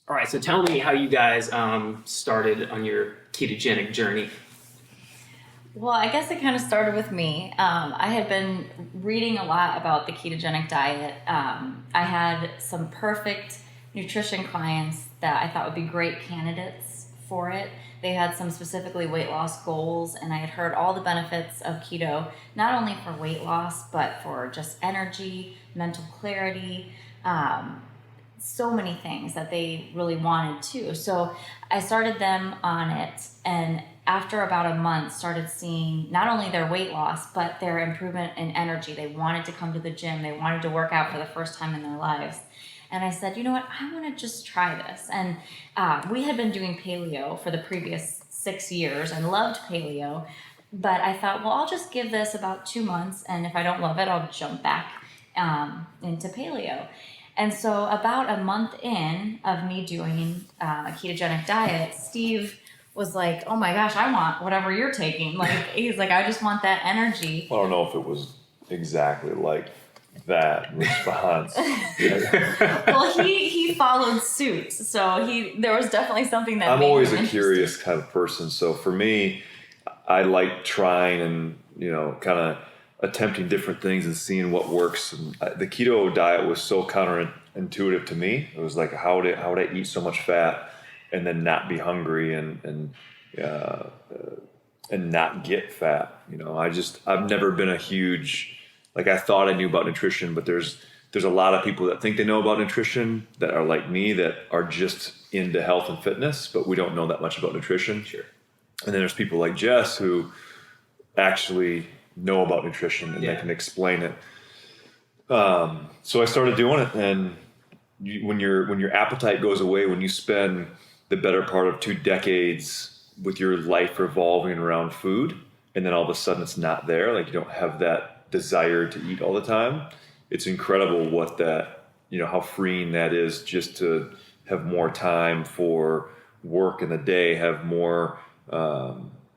All right, so tell me how you guys started on your ketogenic journey. Well, I guess it kind of started with me. I had been reading a lot about the ketogenic diet. I had some perfect nutrition clients that I thought would be great candidates for it. They had some specifically weight loss goals, and I had heard all the benefits of keto, not only for weight loss, but for just energy, mental clarity, so many things that they really wanted too. So I started them on it, and after about a month started seeing not only their weight loss but their improvement in energy. They wanted to come to the gym, they wanted to work out for the first time in their lives. And I said, you know what, I want to just try this. And we had been doing paleo for the previous 6 years and loved paleo, but I thought, well, I'll just give this about 2 months, and if I don't love it, I'll jump back into paleo. And so about a month in of me doing a ketogenic diet, Steve was like, oh my gosh, I want whatever you're taking. Like, he's like, I just want that energy. I don't know if it was exactly like that response. Well, he followed suit. So there was definitely something that I'm made always him a interested. curious kind of person. So for me, I like trying and, kind of attempting different things and seeing what works. And the keto diet was so counterintuitive to me. It was like, how would I eat so much fat and then not be hungry and not get fat? I've never been a huge, like, I thought I knew about nutrition, but there's a lot of people that think they know about nutrition that are like me, that are just into health and fitness, but we don't know that much about nutrition. Sure. And then there's people like Jess who actually know about nutrition and they can explain it. So I started doing it, and when your appetite goes away, when you spend the better part of 2 decades with your life revolving around food, and then all of a sudden it's not there, like you don't have that desire to eat all the time, it's incredible what that, how freeing that is, just to have more time for work in the day, have more,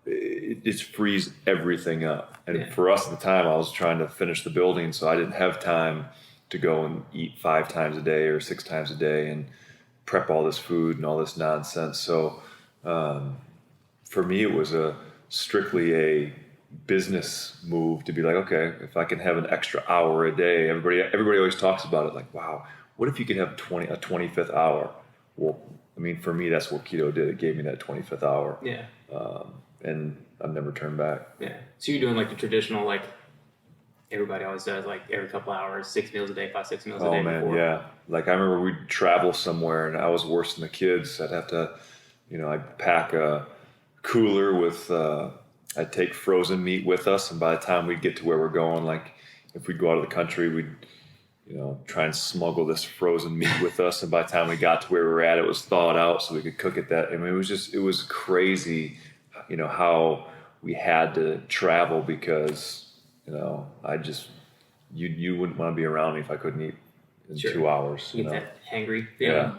it just frees everything up. And for us at the time, I was trying to finish the building, so I didn't have time to go and eat 5 times a day or 6 times a day and prep all this food and all this nonsense. So for me, it was strictly a business move to be like, okay, if I can have an extra hour a day, everybody always talks about it, like, wow, what if you could have a 25th hour? Well, I mean, for me, that's what keto did. It gave me that 25th hour. Yeah. And I've never turned back. Yeah. So you're doing like the traditional, like everybody always does, like every couple hours, 6 meals a day, 5-6 meals a day. Oh man, before. yeah. Like I remember we'd travel somewhere and I was worse than the kids. I'd have to, I'd pack a cooler with, I'd take frozen meat with us. And by the time we'd get to where we're going, like if we'd go out of the country, we'd, try and smuggle this frozen meat with us. And by the time we got to where we were at, it was thawed out so we could cook it that. I mean, it was crazy, how we had to travel because, you wouldn't want to be around me if I couldn't eat in 2 hours. You get hangry. Yeah.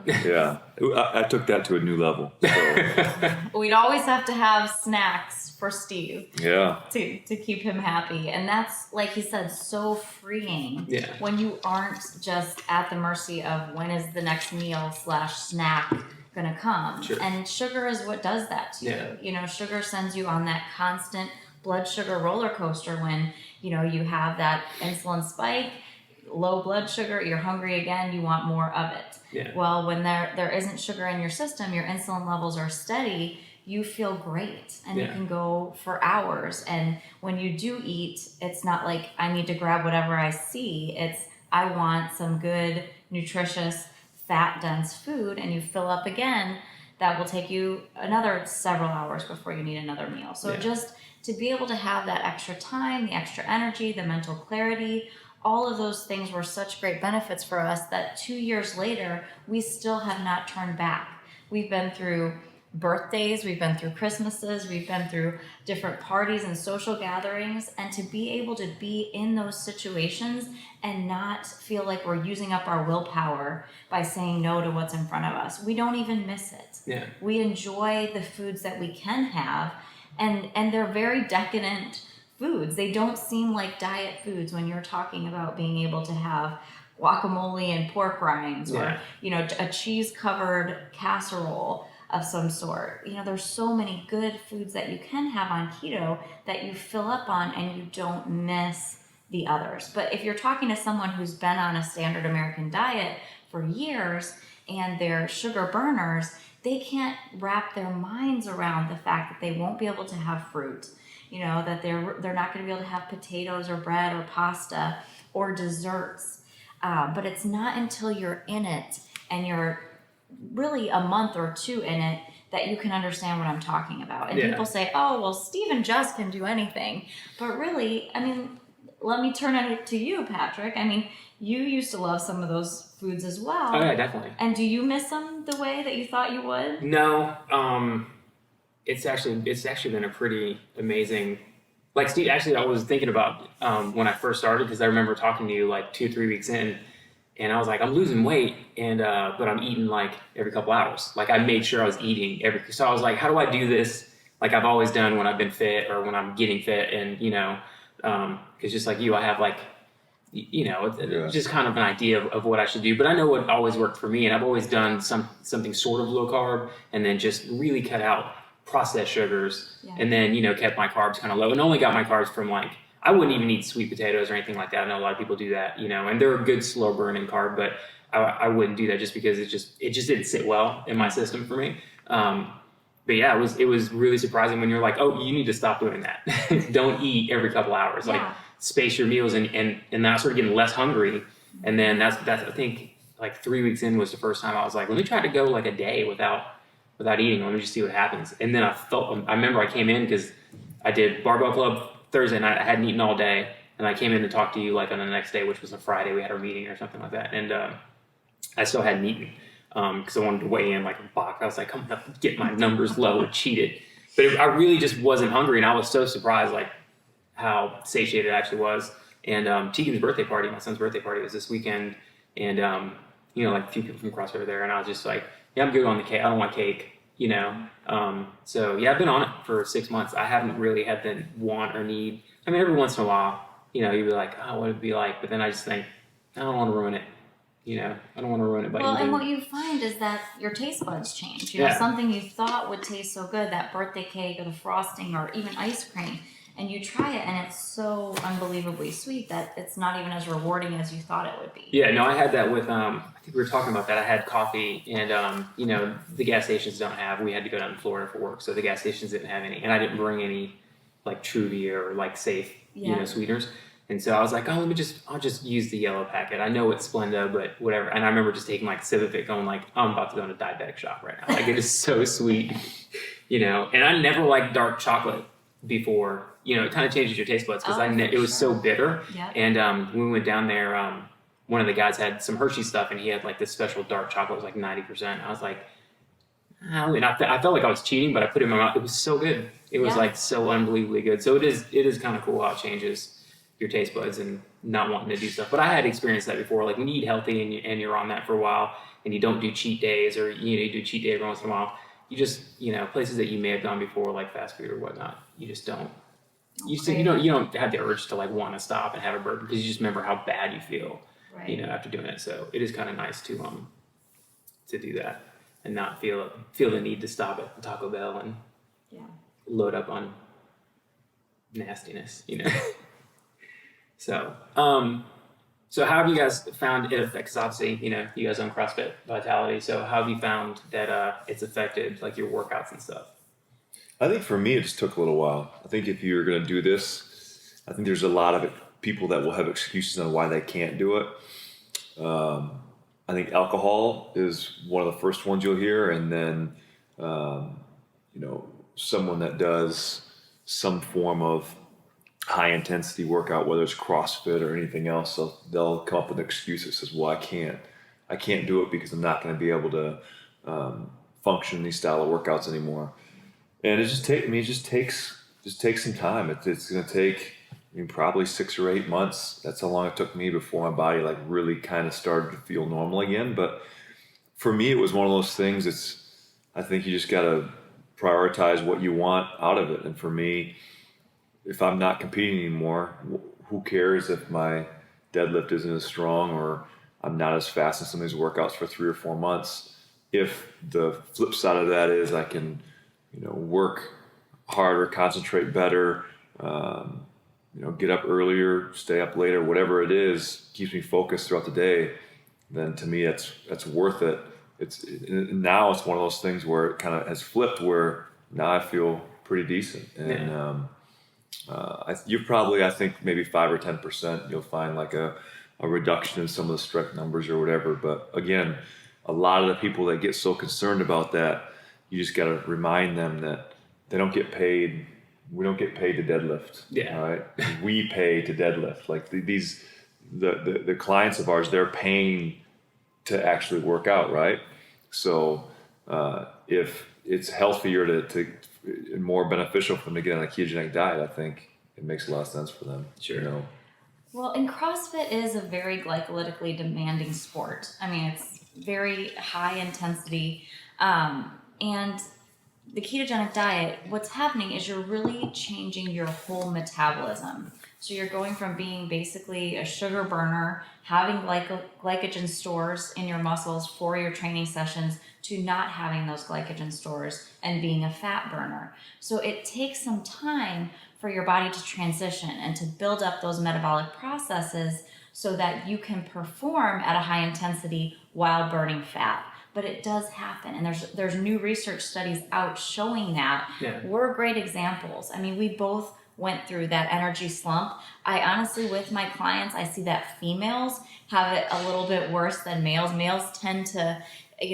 I took that to a new level. So. We'd always have to have snacks for Steve. Yeah. To keep him happy. And that's, like he said, so freeing. Yeah. When you aren't just at the mercy of when is the next meal / snack going to come. Sure. And sugar is what does that to you. Sugar sends you on that constant blood sugar roller coaster when, you have that insulin spike, low blood sugar, you're hungry again, you want more of it. Yeah. Well, when there isn't sugar in your system, your insulin levels are steady, you feel great and you can go for hours. And when you do eat, it's not like I need to grab whatever I see. It's I want some good, nutritious, fat-dense food, and you fill up again. That will take you another several hours before you need another meal. So just to be able to have that extra time, the extra energy, the mental clarity, all of those things were such great benefits for us that 2 years later, we still have not turned back. We've been through birthdays, we've been through Christmases, we've been through different parties and social gatherings, and to be able to be in those situations and not feel like we're using up our willpower by saying no to what's in front of us. We don't even miss it. Yeah. We enjoy the foods that we can have, and they're very decadent foods. They don't seem like diet foods when you're talking about being able to have guacamole and pork rinds, or, Yeah. you know, a cheese covered casserole of some sort. You know, there's so many good foods that you can have on keto that you fill up on and you don't miss the others. But if you're talking to someone who's been on a standard American diet for years and they're sugar burners, they can't wrap their minds around the fact that they won't be able to have fruit, you know, that they're not going to be able to have potatoes or bread or pasta or desserts. But it's not until you're in it and you're really a month or two in it that you can understand what I'm talking about. And people say, oh, well, Steve and Jess can do anything. But really, I mean, let me turn it to you, Patrick. I mean, you used to love some of those foods as well. Oh yeah, definitely. And do you miss them the way that you thought you would? No, it's actually been a pretty amazing. Like Steve, actually, I was thinking about when I first started, because I remember talking to you like 2-3 weeks in, and I was like, I'm losing weight, and but I'm eating like every couple hours. Like I made sure I was eating so I was like, how do I do this? Like I've always done when I've been fit or when I'm getting fit, and you know, because just like you, I have like, you know, just kind of an idea of what I should do. But I know what always worked for me, and I've always done something sort of low carb, and then just really cut out processed sugars, and then, you know, kept my carbs kind of low, and only got my carbs from like, I wouldn't even eat sweet potatoes or anything like that. I know a lot of people do that, you know, and they're a good slow burning carb, but I wouldn't do that just because it just didn't sit well in my system for me. But yeah, it was really surprising when you're like, oh, you need to stop doing that. Don't eat every couple hours. Like space your meals, and then I started getting less hungry. And then that's I think like 3 weeks in was the first time I was like, let me try to go like a day without eating. Let me just see what happens. And then I remember I came in because I did barbell club Thursday night. I hadn't eaten all day, and I came in to talk to you like on the next day, which was a Friday. We had our meeting or something like that, and I still hadn't eaten because I wanted to weigh in like a box. I was like, I'm gonna get my numbers low and cheat it. But I really just wasn't hungry, and I was so surprised like how satiated it actually was. And Tegan's birthday party, my son's birthday party, was this weekend, and you know, like a few people from CrossFit were there, and I was just like, yeah, I'm good on the cake. I don't want cake. You know, so yeah, I've been on it for 6 months. I haven't really had the want or need. I mean, every once in a while, you know, you'd be like, oh, what would it be like? But then I just think, I don't want to ruin it. You know, I don't want to ruin it by eating. And what you find is that your taste buds change. You know, something you thought would taste so good, that birthday cake or the frosting or even ice cream, and you try it and it's so unbelievably sweet that it's not even as rewarding as you thought it would be. Yeah, no, I had that with, I think we were talking about that. I had coffee, and, you know, the gas stations we had to go down to Florida for work, so the gas stations didn't have any, and I didn't bring any like Trudy or like safe, you know, sweeteners. And so I was like, oh, I'll just use the yellow packet. I know it's Splenda, but whatever. And I remember just taking like sip of it, going like, I'm about to go into diabetic shock right now. Like it is so sweet, you know. And I never liked dark chocolate before. You know, it kind of changes your taste buds because it was so bitter. Yeah. And when we went down there, one of the guys had some Hershey stuff, and he had like this special dark chocolate. It was like 90%. I was like, oh, and I felt like I was cheating, but I put it in my mouth. It was so good. It was like so unbelievably good. So it is kind of cool how it changes your taste buds and not wanting to do stuff. But I had experienced that before. Like when you eat healthy and you're on that for a while, and you don't do cheat days, or you do cheat day every once in a while, you just, you know, places that you may have gone before, like fast food or whatnot, you just don't. You don't have the urge to like want to stop and have a burger because you just remember how bad you feel, you know, after doing it. So it is kind of nice to do that and not feel the need to stop at Taco Bell and load up on nastiness, you know. So how have you guys found it? Because obviously, you know, you guys own CrossFit Vitality. So how have you found that it's affected like your workouts and stuff? I think for me, it just took a little while. I think if you're going to do this, I think there's a lot of people that will have excuses on why they can't do it. I think alcohol is one of the first ones you'll hear. And then, you know, someone that does some form of high intensity workout, whether it's CrossFit or anything else, they'll come up with an excuse that says, well, I can't do it because I'm not going to be able to function in these style of workouts anymore. And it just takes some time. It's going to take, I mean, probably 6 or 8 months. That's how long it took me before my body like really kind of started to feel normal again. But for me, it was one of those things. I think you just got to prioritize what you want out of it. And for me, if I'm not competing anymore, who cares if my deadlift isn't as strong or I'm not as fast in some of these workouts for 3 or 4 months. If the flip side of that is I can, work harder, concentrate better, get up earlier, stay up later, whatever it is, keeps me focused throughout the day, then to me that's worth it. Now it's one of those things where it kind of has flipped, where now I feel pretty decent. And you probably, I think maybe 5 or 10%, you'll find like a reduction in some of the strength numbers or whatever. But again, a lot of the people that get so concerned about that, you just got to remind them that they don't get paid. We don't get paid to deadlift. Yeah. All right. We pay to deadlift. Like the clients of ours, they're paying to actually work out. Right. So, if it's healthier to and more beneficial for them to get on a ketogenic diet, I think it makes a lot of sense for them. Sure. Well, and CrossFit is a very glycolytically demanding sport. I mean, it's very high intensity. And the ketogenic diet, what's happening is you're really changing your whole metabolism. So you're going from being basically a sugar burner, having glycogen stores in your muscles for your training sessions, to not having those glycogen stores and being a fat burner. So it takes some time for your body to transition and to build up those metabolic processes so that you can perform at a high intensity while burning fat. But it does happen, and there's new research studies out showing that. Yeah. We're great examples. I mean, we both went through that energy slump. I honestly, with my clients, I see that females have it a little bit worse than males. Males tend to,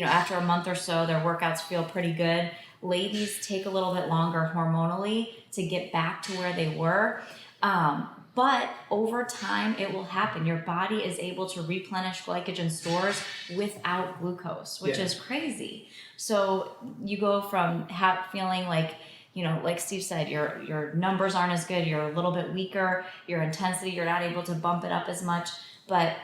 after a month or so, their workouts feel pretty good. Ladies take a little bit longer hormonally to get back to where they were. But over time, it will happen. Your body is able to replenish glycogen stores without glucose, which is crazy. So you go from feeling like, like Steve said, your numbers aren't as good, you're a little bit weaker, your intensity, you're not able to bump it up as much. But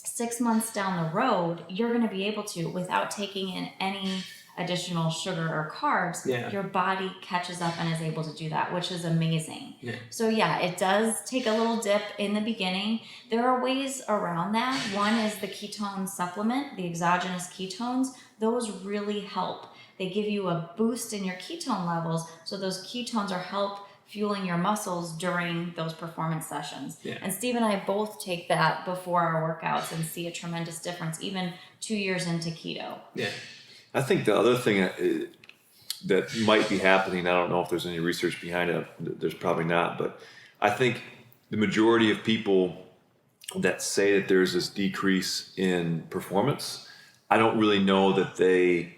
6 months down the road, you're going to be able to, without taking in any additional sugar or carbs, your body catches up and is able to do that, which is amazing. Yeah. So it does take a little dip in the beginning. There are ways around that. One is the Ketone Supplement, the exogenous ketones. Those really help. They give you a boost in your ketone levels, so those ketones are help fueling your muscles during those performance sessions. Yeah. And Steve and I both take that before our workouts and see a tremendous difference, even 2 years into keto. Yeah. I think the other thing that might be happening, I don't know if there's any research behind it, there's probably not, but I think the majority of people that say that there's this decrease in performance, I don't really know that they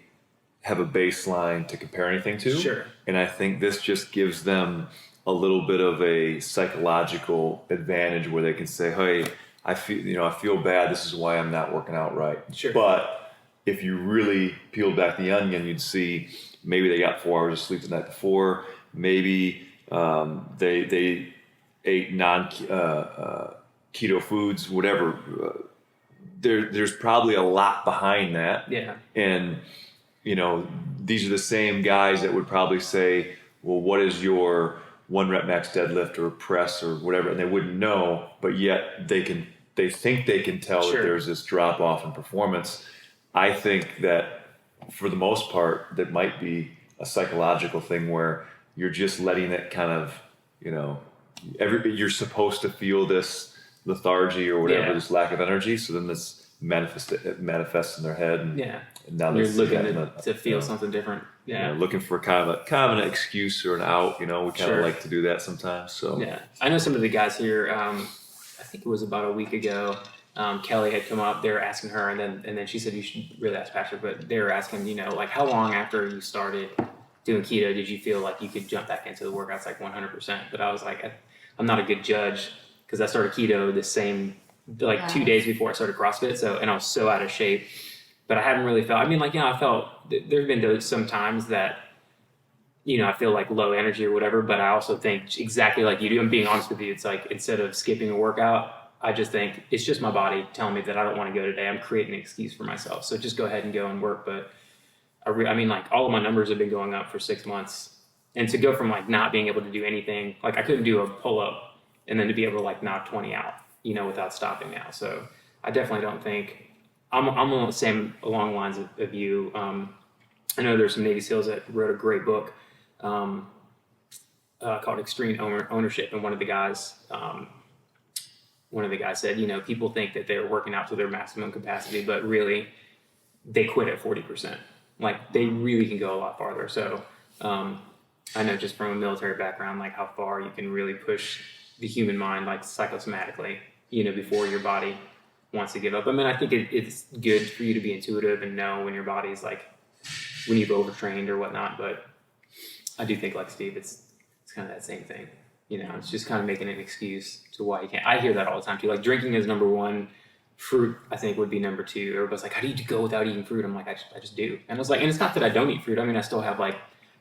have a baseline to compare anything to. Sure. And I think this just gives them a little bit of a psychological advantage where they can say, hey, I feel bad, this is why I'm not working out right. Sure. But if you really peeled back the onion, you'd see maybe they got 4 hours of sleep the night before. Maybe they ate keto foods, whatever. There's probably a lot behind that. Yeah. And these are the same guys that would probably say, well, what is your 1 rep max deadlift or press or whatever? And they wouldn't know, but yet they think they can tell that there's this drop off in performance. I think that for the most part, that might be a psychological thing where you're just letting it kind of, you're supposed to feel this lethargy or whatever, this lack of energy. So then this manifests in their head. And now you're looking to feel something different. Yeah. Looking for kind of an excuse or an out, we kind of like to do that sometimes. So I know some of the guys here, I think it was about a week ago, Kelly had come up, they were asking her, and then she said, you should really ask Patrick, but they were asking, like how long after you started doing keto did you feel like you could jump back into the workouts like 100%? But I was like, I'm not a good judge because I started keto the same, 2 days before I started CrossFit. And I was so out of shape, but I haven't really felt, I felt there's been some times that, I feel like low energy or whatever, but I also think exactly like you do. I'm being honest with you. It's like, instead of skipping a workout, I just think it's just my body telling me that I don't want to go today. I'm creating an excuse for myself. So just go ahead and go and work. But all of my numbers have been going up for 6 months. And to go from not being able to do anything, I couldn't do a pull up and then to be able to knock 20 out, without stopping now. So I definitely don't think I'm on the same along the lines of you. I know there's some Navy SEALs that wrote a great book called Extreme Ownership, and one of the guys said, you know, people think that they're working out to their maximum capacity, but really they quit at 40%. Like they really can go a lot farther. So I know just from a military background, like how far you can really push the human mind, like psychosomatically, you know, before your body wants to give up. I mean, I think it's good for you to be intuitive and know when your body's like, when you've overtrained or whatnot. But I do think, like Steve, it's kind of that same thing. You know, it's just kind of making an excuse to why you can't. I hear that all the time too. Like drinking is number one. Fruit, I think, would be number two. Everybody's like, how do you go without eating fruit? I'm like, I just do. And I was like, and it's not that I don't eat fruit. I mean, I still have like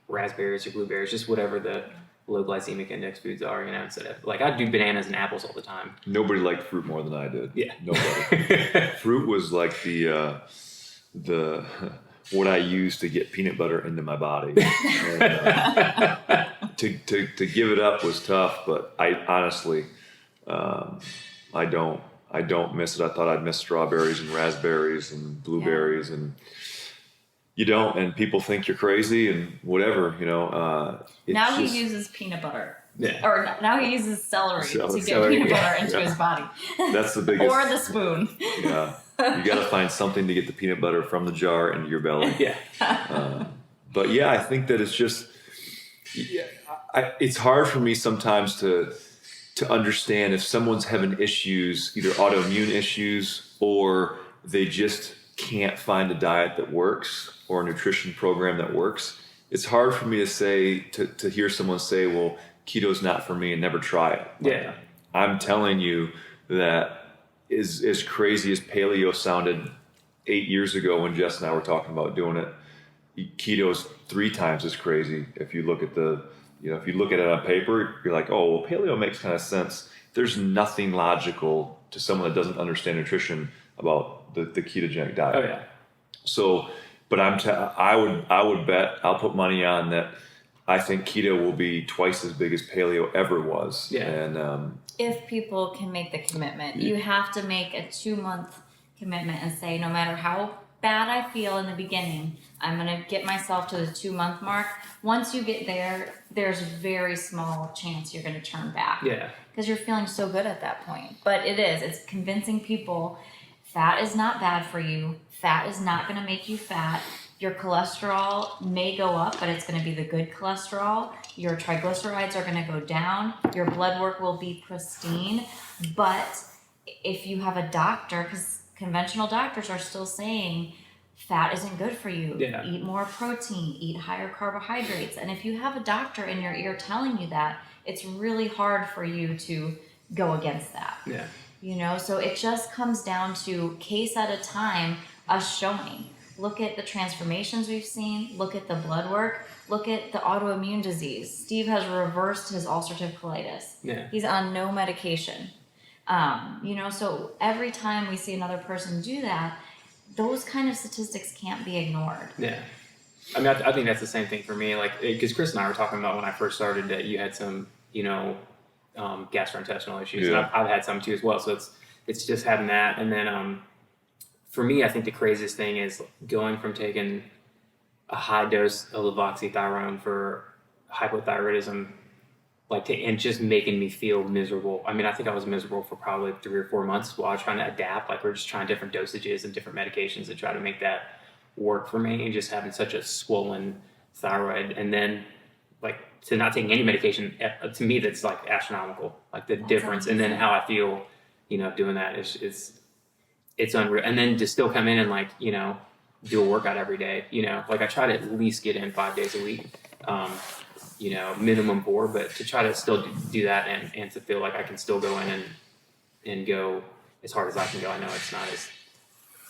raspberries or blueberries, just whatever the low glycemic index foods are, you know, instead of like, I do bananas and apples all the time. Nobody liked fruit more than I did. Yeah. Nobody. Fruit was like the what I used to get peanut butter into my body. And, to give it up was tough, but I honestly, I don't miss it. I thought I'd miss strawberries and raspberries and blueberries, and you don't. And people think you're crazy and whatever, you know. Now he uses peanut butter. Yeah. Or now he uses celery to get Celery, peanut yeah. butter into his body. That's the biggest. Or the spoon. Yeah. You got to find something to get the peanut butter from the jar into your belly. Yeah. But yeah, I think that it's just, it's hard for me sometimes to understand if someone's having issues, either autoimmune issues, or they just can't find a diet that works or a nutrition program that works. It's hard for me to say, to hear someone say, well, keto's not for me and never try it. Yeah. I'm telling you that as crazy as paleo sounded 8 years ago when Jess and I were talking about doing it, keto's 3 times as crazy. If you look at if you look at it on paper, you're like, oh, well, paleo makes kind of sense. There's nothing logical to someone that doesn't understand nutrition about the ketogenic diet. Oh yeah. So, but I would bet, I'll put money on that. I think keto will be twice as big as paleo ever was. Yeah. And If people can make the commitment, you have to make a 2-month commitment and say, no matter how bad I feel in the beginning, I'm going to get myself to the 2-month mark. Once you get there, there's a very small chance you're going to turn back. Yeah. Because you're feeling so good at that point. But it's convincing people fat is not bad for you. Fat is not going to make you fat. Your cholesterol may go up, but it's going to be the good cholesterol. Your triglycerides are going to go down. Your blood work will be pristine. But if you have a doctor, because conventional doctors are still saying fat isn't good for you. Yeah. Eat more protein, eat higher carbohydrates. And if you have a doctor in your ear telling you that, it's really hard for you to go against that. Yeah. You know, so it just comes down to case at a time, us showing. Look at the transformations we've seen. Look at the blood work. Look at the autoimmune disease. Steve has reversed his ulcerative colitis. Yeah. He's on no medication. You know, so every time we see another person do that, those kind of statistics can't be ignored. Yeah. I mean, I think that's the same thing for me. Like, because Chris and I were talking about when I first started that you had some, you know, gastrointestinal issues. Yeah. And I've had some too as well. So it's just having that. And then, for me, I think the craziest thing is going from taking a high dose of levoxythyroid for hypothyroidism, and just making me feel miserable. I mean, I think I was miserable for probably 3 or 4 months while I was trying to adapt. Like, we're just trying different dosages and different medications to try to make that work for me, and just having such a swollen thyroid. And then, like, to not taking any medication, to me, that's like astronomical. Like, the difference. And then how I feel, you know, doing that is it's unreal. And then to still come in and, like, you know, do a workout every day, you know, like I try to at least get in 5 days a week, you know, minimum 4, but to try to still do that and to feel like I can still go in and go as hard as I can go. I know it's not as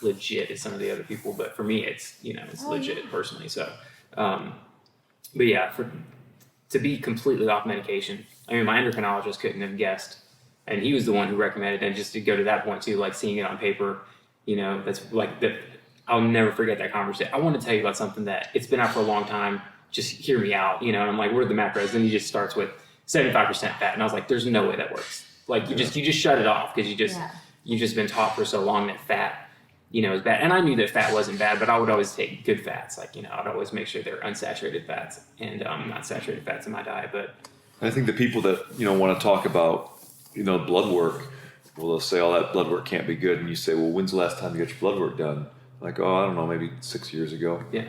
legit as some of the other people, but for me, it's, you know, it's legit personally. So, but yeah, to be completely off medication, I mean, my endocrinologist couldn't have guessed. And he was the one who recommended it. And just to go to that point too, like seeing it on paper, you know, that's like that. I'll never forget that conversation. I want to tell you about something that it's been out for a long time. Just hear me out, you know. And I'm like, where are the macros? Then he just starts with 75% fat, and I was like, there's no way that works. Like you just shut it off because you've just been taught for so long that fat, is bad. And I knew that fat wasn't bad, but I would always take good fats. Like, I'd always make sure they're unsaturated fats and not saturated fats in my diet. But I think the people that, want to talk about, blood work, well, they'll say, that blood work can't be good. And you say, well, when's the last time you got your blood work done? Like, I don't know, maybe 6 years ago. Yeah.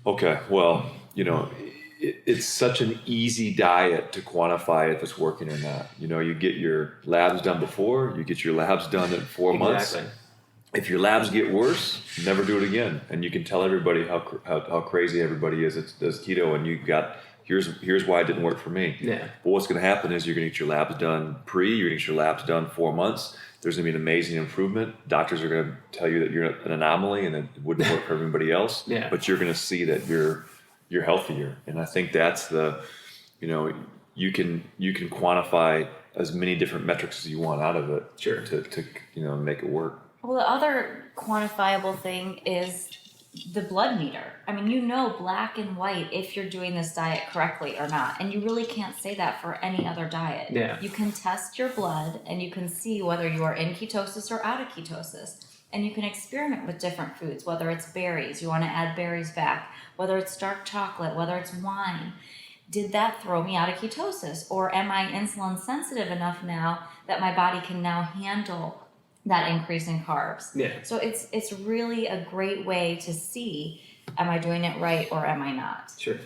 Okay. Well, it's such an easy diet to quantify if it's working or not. You get your labs done before, you get your labs done in 4 months. Exactly. If your labs get worse, never do it again. And you can tell everybody how crazy everybody is that does keto, and here's why it didn't work for me. Yeah. But what's going to happen is you're going to get your labs done you're going to get your labs done 4 months. There's going to be an amazing improvement. Doctors are going to tell you that you're an anomaly and it wouldn't work for everybody else. Yeah. But you're going to see that you're healthier. And I think that's you can quantify as many different metrics as you want out of it. Sure. To make it work. Well, the other quantifiable thing is the blood meter. I mean, black and white if you're doing this diet correctly or not. And you really can't say that for any other diet. Yeah. You can test your blood and you can see whether you are in ketosis or out of ketosis. And you can experiment with different foods, whether it's berries, you want to add berries back, whether it's dark chocolate, whether it's wine. Did that throw me out of ketosis? Or am I insulin sensitive enough now that my body can now handle that increase in carbs? Yeah. So it's really a great way to see, am I doing it right or am I not? Sure.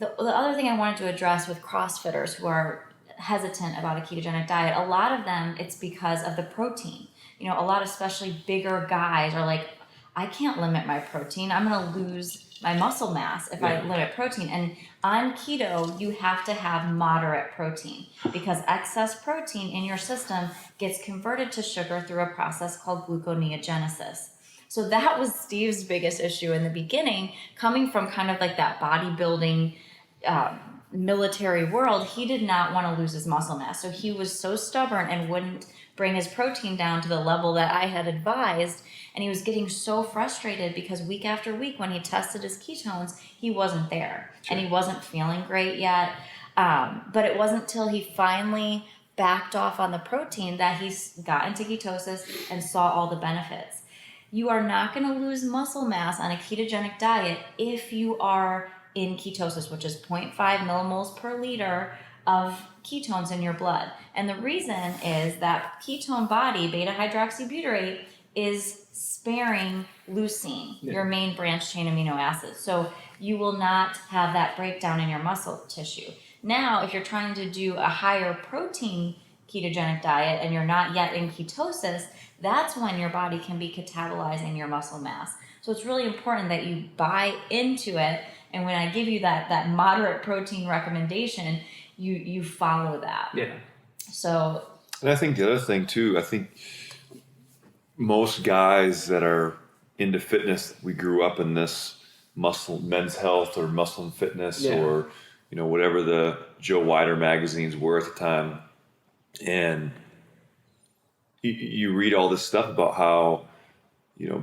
The other thing I wanted to address with CrossFitters who are hesitant about a ketogenic diet, a lot of them, it's because of the protein. A lot, especially bigger guys, are like, I can't limit my protein. I'm going to lose my muscle mass if I limit protein. And on keto, you have to have moderate protein because excess protein in your system gets converted to sugar through a process called gluconeogenesis. So that was Steve's biggest issue in the beginning, coming from kind of like that bodybuilding military world. He did not want to lose his muscle mass. So he was so stubborn and wouldn't bring his protein down to the level that I had advised. And he was getting so frustrated because week after week when he tested his ketones, he wasn't there. Sure. And he wasn't feeling great yet. But it wasn't till he finally backed off on the protein that he got into ketosis and saw all the benefits. You are not going to lose muscle mass on a ketogenic diet if you are in ketosis, which is 0.5 millimoles per liter of ketones in your blood. And the reason is that ketone body, beta hydroxybutyrate, is sparing leucine, your main branch chain amino acid. So you will not have that breakdown in your muscle tissue. Now, if you're trying to do a higher protein ketogenic diet and you're not yet in ketosis, that's when your body can be catabolizing your muscle mass. So it's really important that you buy into it. And when I give you that moderate protein recommendation, you follow that. Yeah. So. And I think the other thing too, I think most guys that are into fitness, we grew up in this men's health or muscle and fitness or, whatever the Joe Weider magazines were at the time. And you read all this stuff about how,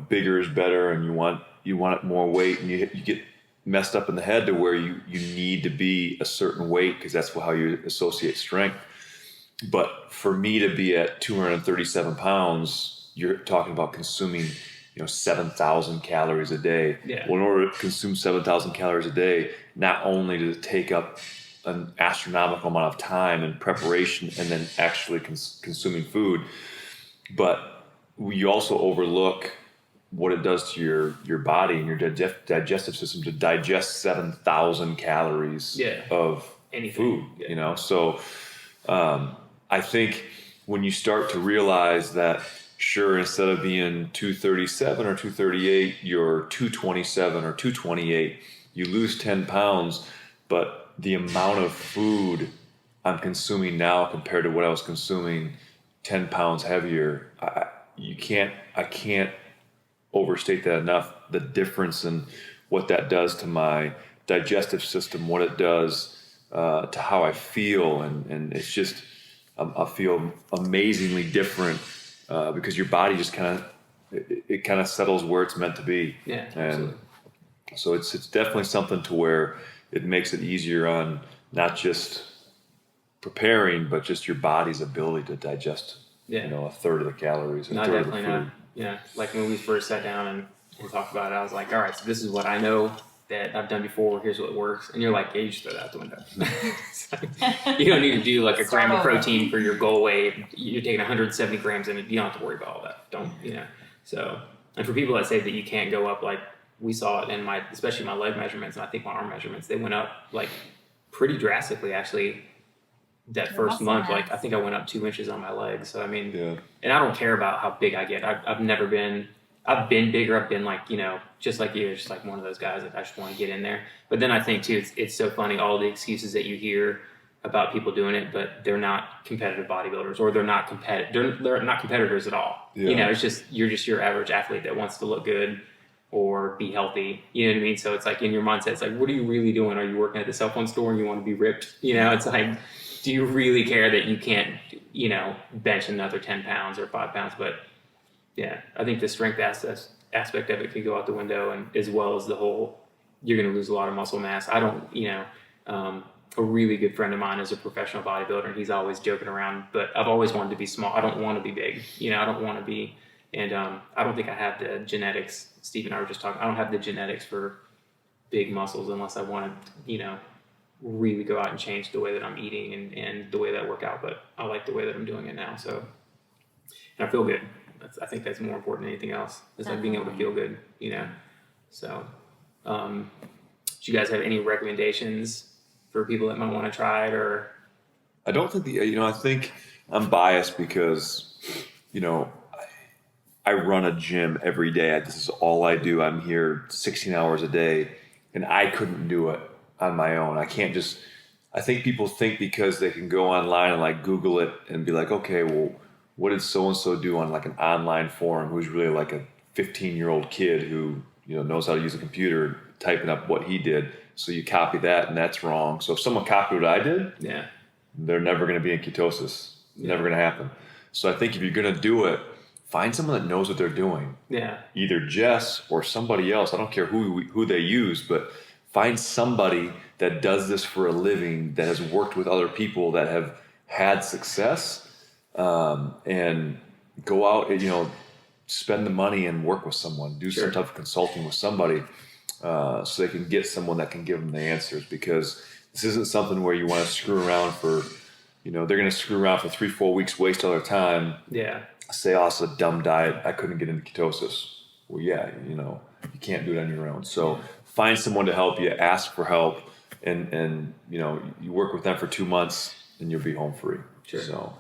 bigger is better and you want more weight, and you get messed up in the head to where you need to be a certain weight because that's how you associate strength. But for me to be at 237 pounds, you're talking about consuming, 7,000 calories a day. Yeah. Well, in order to consume 7,000 calories a day, not only does it take up an astronomical amount of time and preparation and then actually consuming food, but you also overlook what it does to your body and your digestive system to digest 7,000 calories of food, So I think when you start to realize that, sure, instead of being 237 or 238, you're 227 or 228, you lose 10 pounds, but the amount of food I'm consuming now compared to what I was consuming 10 pounds heavier, I can't overstate that enough. The difference in what that does to my digestive system, what it does to how I feel, and it's just I feel amazingly different because your body just kind of settles where it's meant to be. Yeah, and absolutely. So it's definitely something to where it makes it easier on not just preparing, but just your body's ability to digest Yeah. a third of the calories, a No, third of the definitely food. not. Yeah. Like when we first sat down and talked about it, I was like, all right, so this is what I know that I've done before. Here's what works. And you're like, yeah, you just throw that out the window. You don't need to do like a gram of protein for your goal weight. You're taking 170 grams in it. You don't have to worry about all that. So, and for people that say that you can't go up, like we saw it in especially my leg measurements, and I think my arm measurements, they went up like pretty drastically actually that first month. Like I think I went up 2 inches on my legs. So I mean, and I don't care about how big I get. I've been bigger. I've been like, just like you, just like one of those guys that I just want to get in there. But then I think too, it's so funny, all the excuses that you hear about people doing it, but they're not competitive bodybuilders, or they're not competitors at all. Yeah. It's just, you're just your average athlete that wants to look good or be healthy. You know what I mean? So it's like in your mindset, it's like, what are you really doing? Are you working at the cell phone store and you want to be ripped? It's like, do you really care that you can't, bench another 10 pounds or 5 pounds? But yeah, I think the strength aspect of it could go out the window, and as well as the whole, you're going to lose a lot of muscle mass. I don't, a really good friend of mine is a professional bodybuilder, and he's always joking around, but I've always wanted to be small. I don't want to be big. I don't want to be, and I don't think I have the genetics. Steve and I were just talking, I don't have the genetics for big muscles unless I want to, really go out and change the way that I'm eating and the way that I work out. But I like the way that I'm doing it now. So, and I feel good. I think that's more important than anything else. Is like being able to feel good, So, do you guys have any recommendations for people that might want to try it? Or I don't think I think I'm biased because, I run a gym every day. This is all I do. I'm here 16 hours a day, and I couldn't do it on my own. I think people think because they can go online and like Google it and be like, okay, well, what did so-and-so do on like an online forum, who's really like a 15-year-old kid who, knows how to use a computer, typing up what he did. So you copy that, and that's wrong. So if someone copied what I did, they're never going to be in ketosis. Never going to happen. So I think if you're going to do it, find someone that knows what they're doing. Yeah. Either Jess or somebody else. I don't care who they use, but find somebody that does this for a living, that has worked with other people that have had success, and go out and, spend the money and work with someone, do some type of consulting with somebody, so they can get someone that can give them the answers, because this isn't something where you want to screw around for, they're going to screw around for 3-4 weeks, waste all their time. Yeah. Say, oh, it's a dumb diet. I couldn't get into ketosis. Well, yeah, you can't do it on your own. So find someone to help you, ask for help, and you work with them for 2 months and you'll be home free. Sure. So,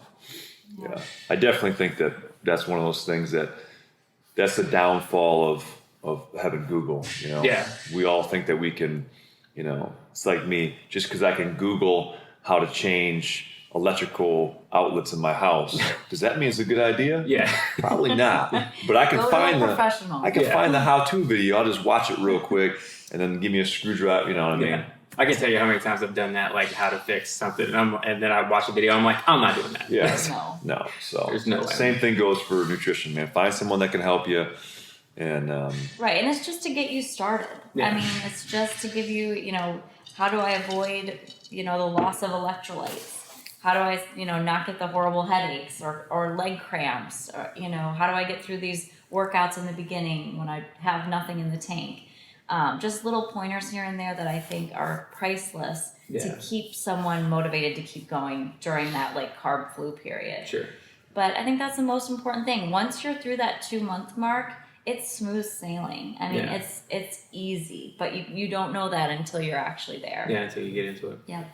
yeah, I definitely think that's one of those things that's the downfall of having Google. Yeah. We all think that we can, it's like me, just because I can Google how to change electrical outlets in my house, does that mean it's a good idea? Yeah. Probably not. But I can find the how-to video. I'll just watch it real quick and then give me a screwdriver. You know what I mean? Yeah. I can tell you how many times I've done that, like how to fix something, and then I watch a video. I'm like, I'm not doing that. Yeah. No. So there's no way. Same thing goes for nutrition, man. Find someone that can help you. And right, and it's just to get you started. Yeah. I mean, it's just to give you, how do I avoid, the loss of electrolytes? How do I, not get the horrible headaches or leg cramps? Or, how do I get through these workouts in the beginning when I have nothing in the tank? Just little pointers here and there that I think are priceless to keep someone motivated to keep going during that like carb flu period. Sure. But I think that's the most important thing. Once you're through that 2-month mark, it's smooth sailing. I mean, it's easy, but you don't know that until you're actually there. Yeah, until you get into it. Yep.